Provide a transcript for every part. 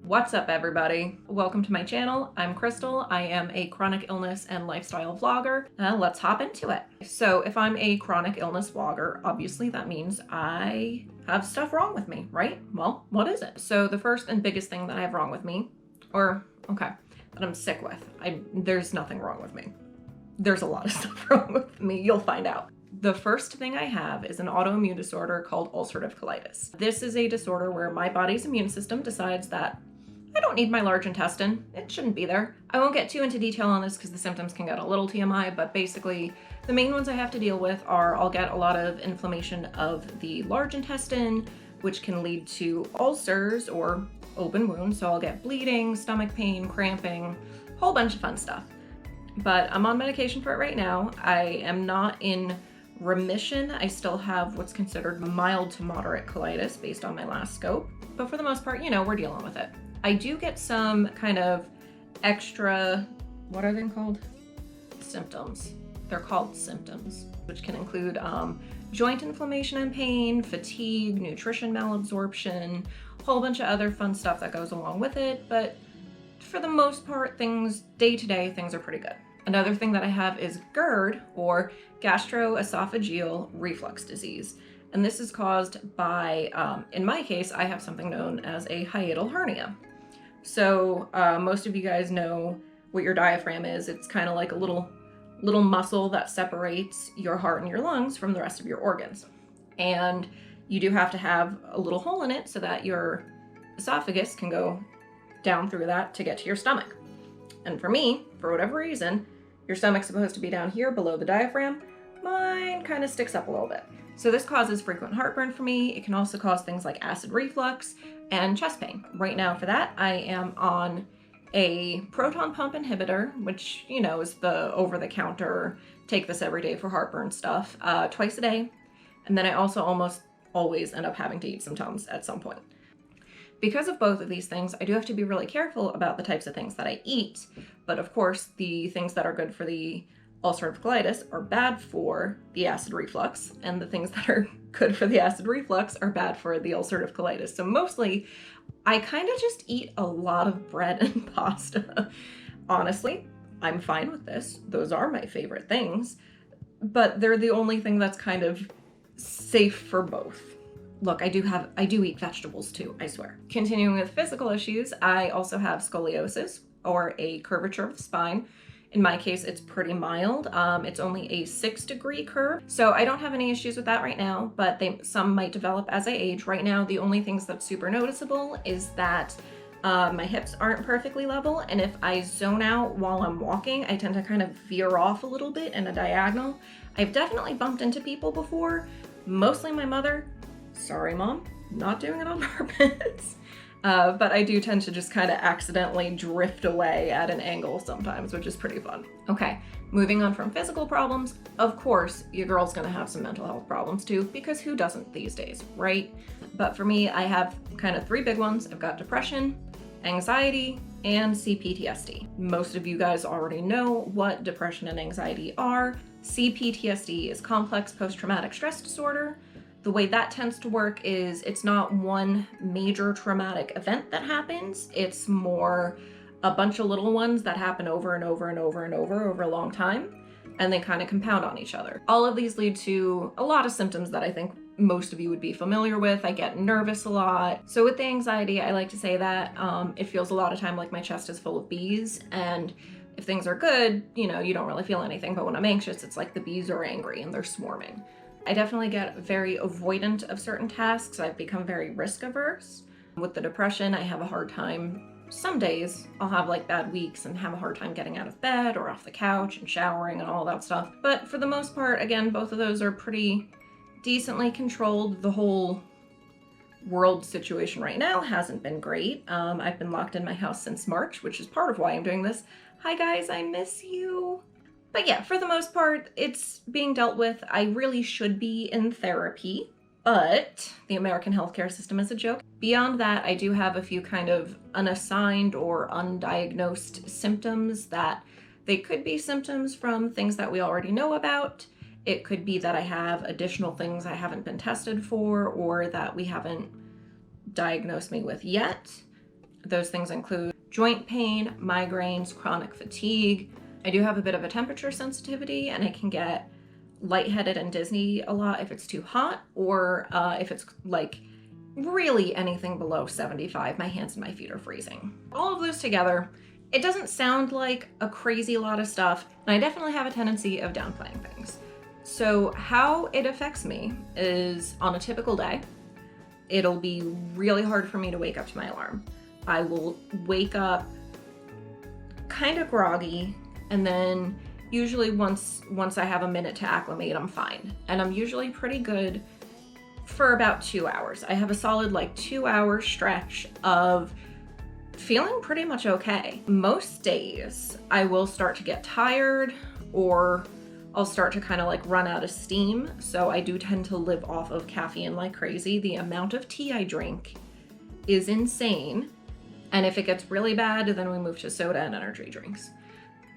What's up, everybody? Welcome to my channel. I'm Crystal. I am a chronic illness and lifestyle vlogger. Let's hop into it. So if I'm a chronic illness vlogger, obviously that means I have stuff wrong with me, right? Well, what is it? So the first and biggest thing that I have wrong with me, that I'm sick with, there's nothing wrong with me. There's a lot of stuff wrong with me. You'll find out. The first thing I have is an autoimmune disorder called ulcerative colitis. This is a disorder where my body's immune system decides that I don't need my large intestine. It shouldn't be there. I won't get too into detail on this because the symptoms can get a little TMI, but basically the main ones I have to deal with are I'll get a lot of inflammation of the large intestine, which can lead to ulcers or open wounds. So I'll get bleeding, stomach pain, cramping, whole bunch of fun stuff. But I'm on medication for it right now. I am not in remission. I still have what's considered mild to moderate colitis based on my last scope. But for the most part, we're dealing with it. I do get some kind of extra, what are they called? Symptoms. They're called symptoms, which can include joint inflammation and pain, fatigue, nutrition malabsorption, a whole bunch of other fun stuff that goes along with it. But for the most part, day to day, things are pretty good. Another thing that I have is GERD, or gastroesophageal reflux disease. And this is caused by, in my case, I have something known as a hiatal hernia. So most of you guys know what your diaphragm is. It's kind of like a little muscle that separates your heart and your lungs from the rest of your organs. And you do have to have a little hole in it so that your esophagus can go down through that to get to your stomach. And for me, for whatever reason, your stomach's supposed to be down here below the diaphragm. Mine kind of sticks up a little bit. So this causes frequent heartburn for me. It can also cause things like acid reflux and chest pain. Right now for that, I am on a proton pump inhibitor, which, is the over-the-counter, take this every day for heartburn stuff, twice a day. And then I also almost always end up having to eat some Tums at some point. Because of both of these things, I do have to be really careful about the types of things that I eat. But of course, the things that are good for the ulcerative colitis are bad for the acid reflux, and the things that are good for the acid reflux are bad for the ulcerative colitis. So mostly, I kind of just eat a lot of bread and pasta. Honestly, I'm fine with this. Those are my favorite things, but they're the only thing that's kind of safe for both. Look, I do eat vegetables too, I swear. Continuing with physical issues, I also have scoliosis, or a curvature of the spine. In my case, it's pretty mild. It's only a 6-degree curve. So I don't have any issues with that right now, but some might develop as I age. Right now, the only things that's super noticeable is that my hips aren't perfectly level. And if I zone out while I'm walking, I tend to kind of veer off a little bit in a diagonal. I've definitely bumped into people before, mostly my mother. Sorry, Mom, not doing it on purpose. But I do tend to just kind of accidentally drift away at an angle sometimes, which is pretty fun. Okay, moving on from physical problems, of course, your girl's gonna have some mental health problems too, because who doesn't these days, right? But for me, I have kind of 3 big ones. I've got depression, anxiety, and CPTSD. Most of you guys already know what depression and anxiety are. CPTSD is complex post-traumatic stress disorder. The way that tends to work is it's not one major traumatic event that happens. It's more a bunch of little ones that happen over and over and over and over a long time, and they kind of compound on each other. All of these lead to a lot of symptoms that I think most of you would be familiar with. I get nervous a lot. So with the anxiety, I like to say that it feels a lot of time like my chest is full of bees, and if things are good, you don't really feel anything, but when I'm anxious, it's like the bees are angry and they're swarming. I definitely get very avoidant of certain tasks. I've become very risk averse. With the depression, I have a hard time. Some days I'll have like bad weeks and have a hard time getting out of bed or off the couch and showering and all that stuff. But for the most part, again, both of those are pretty decently controlled. The whole world situation right now hasn't been great. I've been locked in my house since March, which is part of why I'm doing this. Hi guys, I miss you. But yeah, for the most part, it's being dealt with. I really should be in therapy, but the American healthcare system is a joke. Beyond that, I do have a few kind of unassigned or undiagnosed symptoms that they could be symptoms from things that we already know about. It could be that I have additional things I haven't been tested for or that we haven't diagnosed me with yet. Those things include joint pain, migraines, chronic fatigue. I do have a bit of a temperature sensitivity, and I can get lightheaded and dizzy a lot if it's too hot, or if it's like really anything below 75, my hands and my feet are freezing. All of those together, it doesn't sound like a crazy lot of stuff, and I definitely have a tendency of downplaying things. So how it affects me is on a typical day, it'll be really hard for me to wake up to my alarm. I will wake up kind of groggy, and then usually once I have a minute to acclimate, I'm fine. And I'm usually pretty good for about 2 hours. I have a solid 2-hour stretch of feeling pretty much okay. Most days I will start to get tired, or I'll start to kind of run out of steam. So I do tend to live off of caffeine like crazy. The amount of tea I drink is insane. And if it gets really bad, then we move to soda and energy drinks.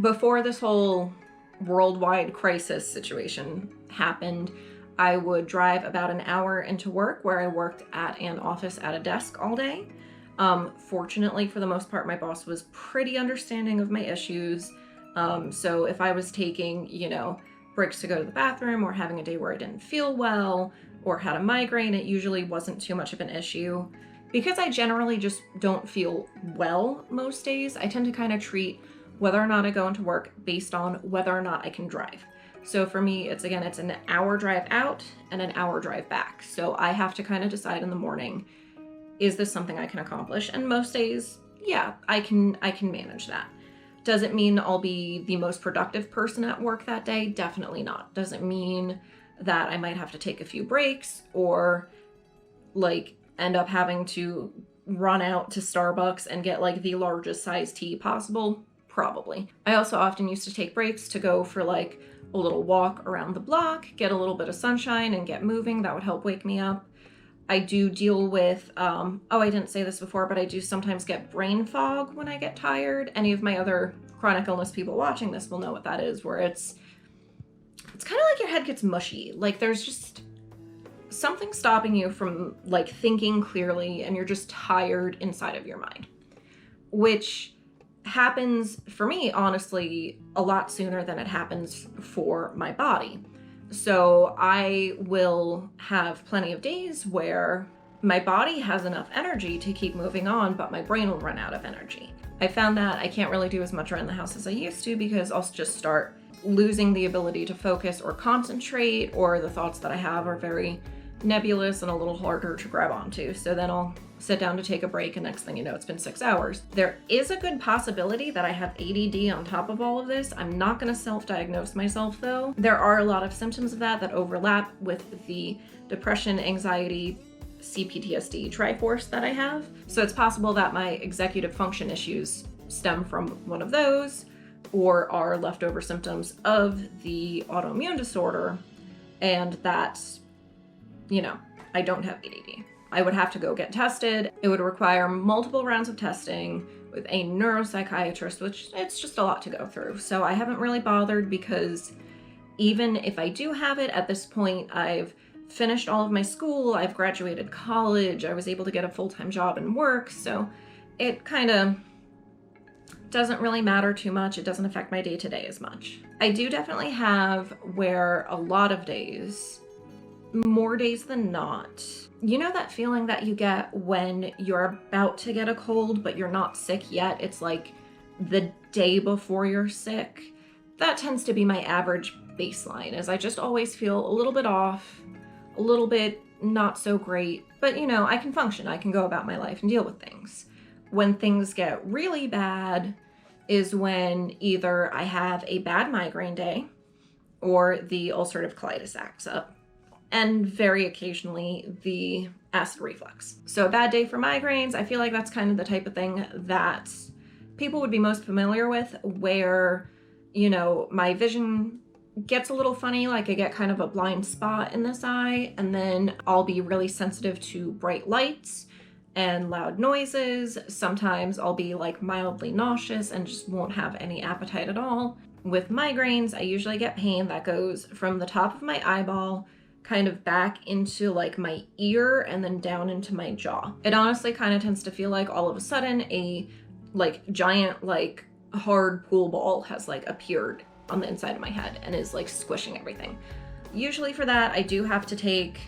Before this whole worldwide crisis situation happened, I would drive about an hour into work, where I worked at an office at a desk all day. Fortunately, for the most part, my boss was pretty understanding of my issues. So if I was taking, breaks to go to the bathroom, or having a day where I didn't feel well or had a migraine, it usually wasn't too much of an issue. Because I generally just don't feel well most days, I tend to kind of treat whether or not I go into work based on whether or not I can drive. So for me, it's an hour drive out and an hour drive back. So I have to kind of decide in the morning, is this something I can accomplish? And most days, yeah, I can manage that. Does it mean I'll be the most productive person at work that day? Definitely not. Does it mean that I might have to take a few breaks, or end up having to run out to Starbucks and get the largest size tea possible? Probably. I also often used to take breaks to go for a little walk around the block, get a little bit of sunshine and get moving. That would help wake me up. I do deal with, I didn't say this before, but I do sometimes get brain fog when I get tired. Any of my other chronic illness people watching this will know what that is, where it's kind of like your head gets mushy. There's just something stopping you from thinking clearly, and you're just tired inside of your mind, which happens for me, honestly, a lot sooner than it happens for my body. So I will have plenty of days where my body has enough energy to keep moving on, but my brain will run out of energy. I found that I can't really do as much around the house as I used to, because I'll just start losing the ability to focus or concentrate, or the thoughts that I have are very nebulous and a little harder to grab onto. So then I'll sit down to take a break, and next thing you know, it's been 6 hours. There is a good possibility that I have ADD on top of all of this. I'm not going to self-diagnose myself, though. There are a lot of symptoms of that overlap with the depression, anxiety, CPTSD triforce that I have. So it's possible that my executive function issues stem from one of those, or are leftover symptoms of the autoimmune disorder, and that I don't have ADD. I would have to go get tested. It would require multiple rounds of testing with a neuropsychiatrist, which it's just a lot to go through. So I haven't really bothered, because even if I do have it at this point, I've finished all of my school, I've graduated college, I was able to get a full-time job and work. So it kind of doesn't really matter too much. It doesn't affect my day-to-day as much. I do definitely have where a lot of days, more days than not, that feeling that you get when you're about to get a cold, but you're not sick yet? It's the day before you're sick. That tends to be my average baseline, is I just always feel a little bit off, a little bit not so great, but I can function. I can go about my life and deal with things. When things get really bad is when either I have a bad migraine day, or the ulcerative colitis acts up, and very occasionally the acid reflux. So a bad day for migraines, I feel like that's kind of the type of thing that people would be most familiar with, where, my vision gets a little funny, I get kind of a blind spot in this eye, and then I'll be really sensitive to bright lights and loud noises. Sometimes I'll be mildly nauseous and just won't have any appetite at all. With migraines, I usually get pain that goes from the top of my eyeball kind of back into like my ear and then down into my jaw. It honestly kind of tends to feel like all of a sudden a like giant like hard pool ball has like appeared on the inside of my head and is like squishing everything. Usually for that I do have to take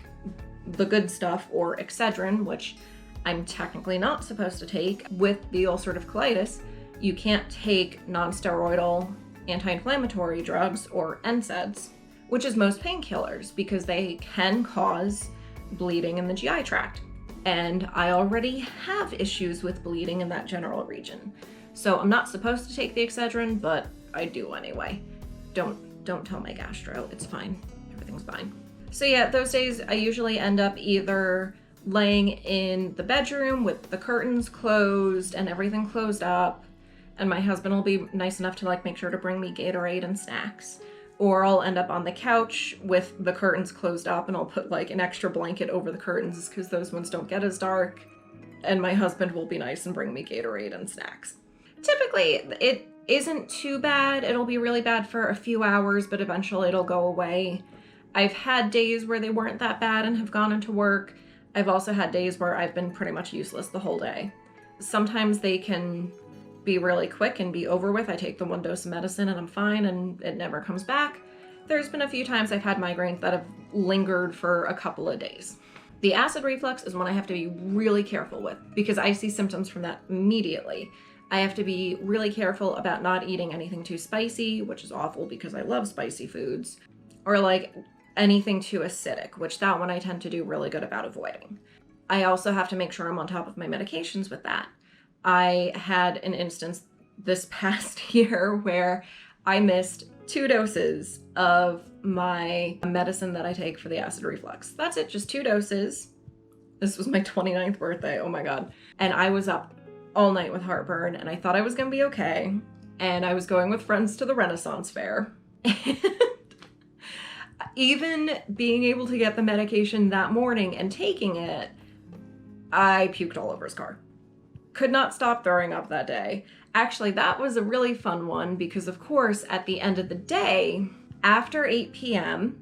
the good stuff or Excedrin, which I'm technically not supposed to take. With the ulcerative colitis, you can't take non-steroidal anti-inflammatory drugs or NSAIDs, which is most painkillers, because they can cause bleeding in the GI tract. And I already have issues with bleeding in that general region. So I'm not supposed to take the Excedrin, but I do anyway. Don't tell my gastro, it's fine. Everything's fine. So yeah, those days I usually end up either laying in the bedroom with the curtains closed and everything closed up, and my husband will be nice enough to like make sure to bring me Gatorade and snacks. Or I'll end up on the couch with the curtains closed up and I'll put like an extra blanket over the curtains because those ones don't get as dark. And my husband will be nice and bring me Gatorade and snacks. Typically, it isn't too bad. It'll be really bad for a few hours, but eventually it'll go away. I've had days where they weren't that bad and have gone into work. I've also had days where I've been pretty much useless the whole day. Sometimes they can be really quick and be over with. I take the one dose of medicine and I'm fine and it never comes back. There's been a few times I've had migraines that have lingered for a couple of days. The acid reflux is one I have to be really careful with because I see symptoms from that immediately. I have to be really careful about not eating anything too spicy, which is awful because I love spicy foods, or like anything too acidic, which that one I tend to do really good about avoiding. I also have to make sure I'm on top of my medications with that. I had an instance this past year where I missed 2 doses of my medicine that I take for the acid reflux. That's it, just 2 doses. This was my 29th birthday, oh my God. And I was up all night with heartburn and I thought I was gonna be okay. And I was going with friends to the Renaissance Fair. And even being able to get the medication that morning and taking it, I puked all over his car. Could not stop throwing up that day. Actually, that was a really fun one because, of course, at the end of the day, after 8 p.m.,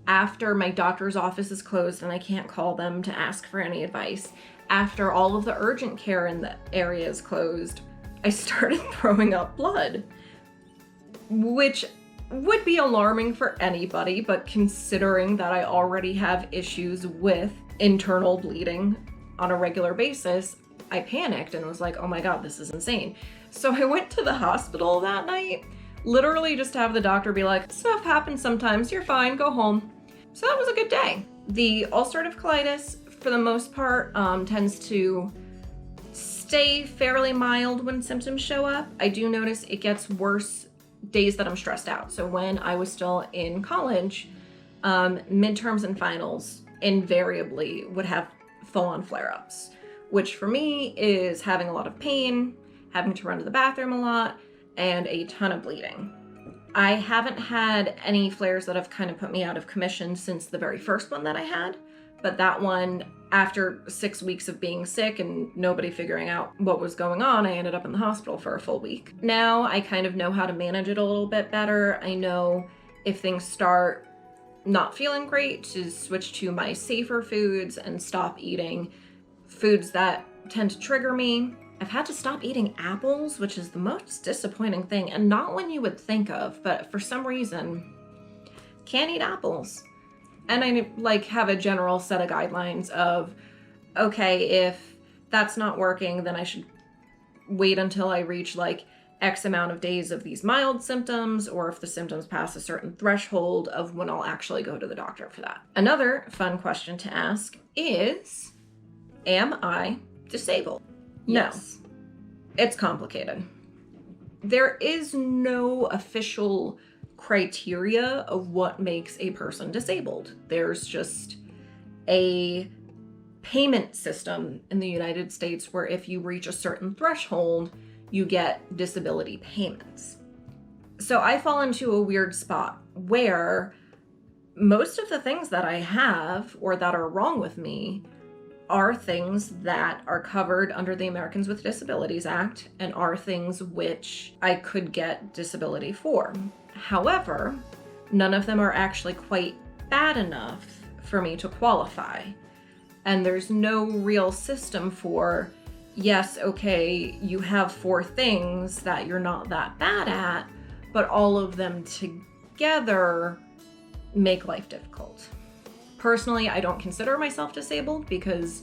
after my doctor's office is closed and I can't call them to ask for any advice, after all of the urgent care in the area is closed, I started throwing up blood, which would be alarming for anybody, but considering that I already have issues with internal bleeding on a regular basis, I panicked and was like, oh my God, this is insane. So I went to the hospital that night, literally just to have the doctor be like, stuff happens sometimes, you're fine, go home. So that was a good day. The ulcerative colitis, for the most part, tends to stay fairly mild when symptoms show up. I do notice it gets worse days that I'm stressed out. So when I was still in college, midterms and finals invariably would have full-on flare-ups, which for me is having a lot of pain, having to run to the bathroom a lot, and a ton of bleeding. I haven't had any flares that have kind of put me out of commission since the very first one that I had, but that one, after 6 weeks of being sick and nobody figuring out what was going on, I ended up in the hospital for a full week. Now I kind of know how to manage it a little bit better. I know if things start not feeling great to switch to my safer foods and stop eating foods that tend to trigger me. I've had to stop eating apples, which is the most disappointing thing, and not one you would think of, but for some reason, can't eat apples. And I like have a general set of guidelines of, okay, if that's not working, then I should wait until I reach like X amount of days of these mild symptoms, or if the symptoms pass a certain threshold of when I'll actually go to the doctor for that. Another fun question to ask is, am I disabled? Yes. No. It's complicated. There is no official criteria of what makes a person disabled. There's just a payment system in the United States where if you reach a certain threshold, you get disability payments. So I fall into a weird spot where most of the things that I have or that are wrong with me are things that are covered under the Americans with Disabilities Act and are things which I could get disability for. However, none of them are actually quite bad enough for me to qualify. And there's no real system for, yes, okay, you have 4 things that you're not that bad at, but all of them together make life difficult. Personally, I don't consider myself disabled because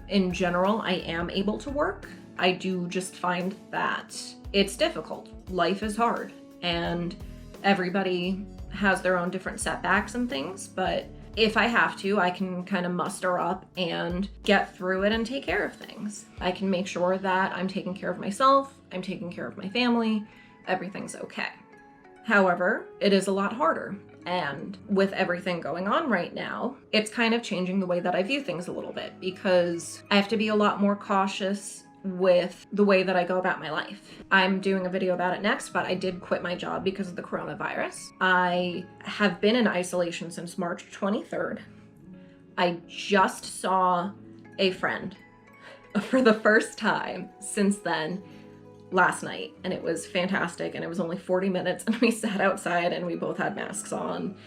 in general, I am able to work. I do just find that it's difficult. Life is hard, and everybody has their own different setbacks and things, but if I have to, I can kind of muster up and get through it and take care of things. I can make sure that I'm taking care of myself, I'm taking care of my family, everything's okay. However, it is a lot harder. And with everything going on right now, it's kind of changing the way that I view things a little bit because I have to be a lot more cautious with the way that I go about my life. I'm doing a video about it next, but I did quit my job because of the coronavirus. I have been in isolation since March 23rd. I just saw a friend for the first time since then last night, and it was fantastic, and it was only 40 minutes, and we sat outside and we both had masks on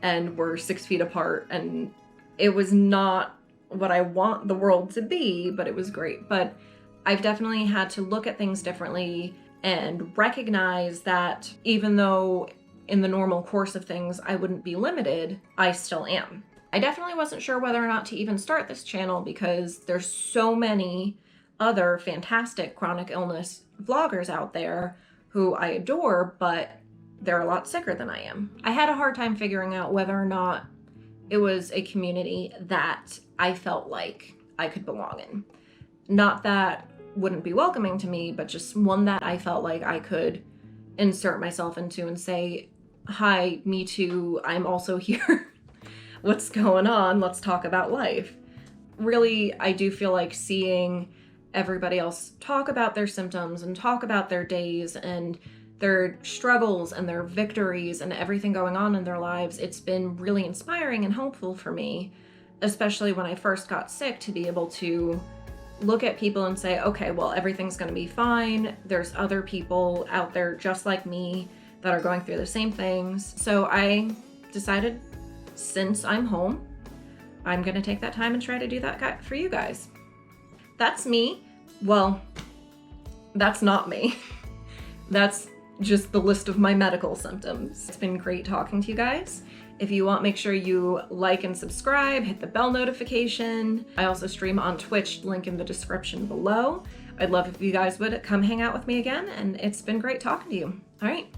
and we're 6 feet apart, and it was not what I want the world to be, but it was great. But I've definitely had to look at things differently and recognize that even though in the normal course of things I wouldn't be limited, I still am. I definitely wasn't sure whether or not to even start this channel because there's so many other fantastic chronic illness vloggers out there who I adore, but they're a lot sicker than I am. I had a hard time figuring out whether or not it was a community that I felt like I could belong in. Not that wouldn't be welcoming to me, but just one that I felt like I could insert myself into and say, hi, me too, I'm also here. What's going on? Let's talk about life. Really, I do feel like seeing everybody else talk about their symptoms and talk about their days and their struggles and their victories and everything going on in their lives, it's been really inspiring and helpful for me, especially when I first got sick, to be able to look at people and say, okay, well, everything's going to be fine. There's other people out there just like me that are going through the same things. So I decided, since I'm home, I'm going to take that time and try to do that for you guys. That's me. Well, that's not me. That's just the list of my medical symptoms. It's been great talking to you guys. If you want, make sure you like and subscribe, hit the bell notification. I also stream on Twitch, link in the description below. I'd love if you guys would come hang out with me again, and it's been great talking to you. All right,